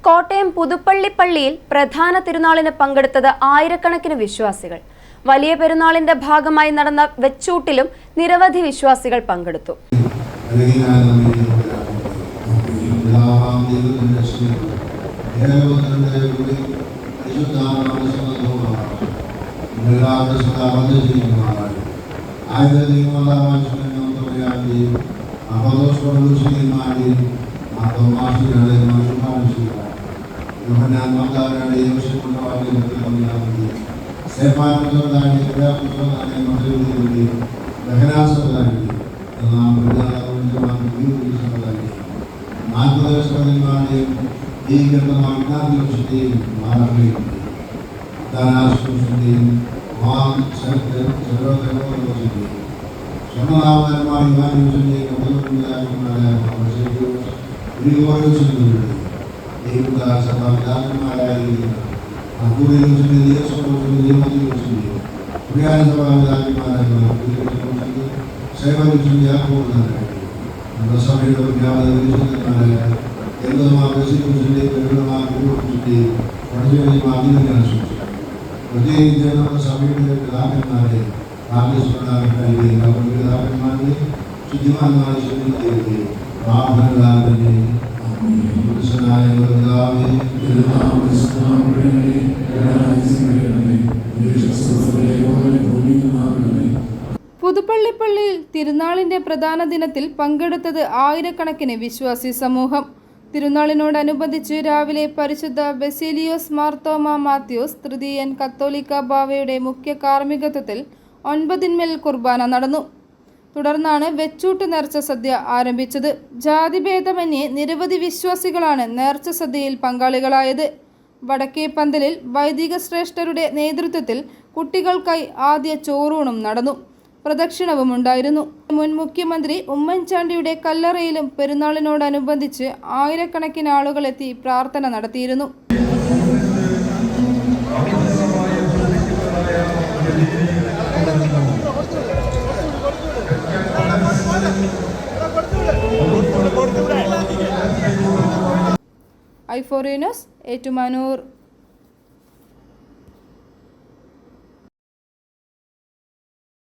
കോട്ടയം പുതുപ്പള്ളി പള്ളിയിൽ പ്രധാന തിരുനാളിന് പങ്കെടുത്തത് ആയിരക്കണക്കിന് വിശ്വാസികൾ. വലിയ പെരുന്നാളിന്റെ ഭാഗമായി നടന്ന വെച്ചൂട്ടിലും നിരവധി വിശ്വാസികൾ പങ്കെടുത്തു. പുതുപ്പള്ളി പള്ളിയിൽ തിരുനാളിന്റെ പ്രധാന ദിനത്തിൽ പങ്കെടുത്തത് ആയിരക്കണക്കിന് വിശ്വാസി സമൂഹം. തിരുനാളിനോടനുബന്ധിച്ച് രാവിലെ പരിശുദ്ധ ബസേലിയോസ് മാർത്തോമ മാത്യൂസ് തൃതീയൻ കത്തോലിക്ക ബാവയുടെ മുഖ്യ കാർമ്മികത്വത്തിൽ 9 കുർബാന നടന്നു. തുടർന്നാണ് വെച്ചൂട്ട് നേർച്ച സദ്യ ആരംഭിച്ചത്. ജാതിഭേദമന്യേ നിരവധി വിശ്വാസികളാണ് നേർച്ച സദ്യയിൽ പങ്കാളികളായത്. വടക്കേ പന്തലിൽ വൈദിക ശ്രേഷ്ഠരുടെ നേതൃത്വത്തിൽ കുട്ടികൾക്കായി ആദ്യ ചോറൂണും നടന്നു. പ്രദക്ഷിണവും ഉണ്ടായിരുന്നു. മുൻ മുഖ്യമന്ത്രി ഉമ്മൻചാണ്ടിയുടെ കല്ലറയിലും പെരുന്നാളിനോടനുബന്ധിച്ച് ആയിരക്കണക്കിന് ആളുകൾ എത്തി പ്രാർത്ഥന നടത്തിയിരുന്നു. i4 news Ettumanoor.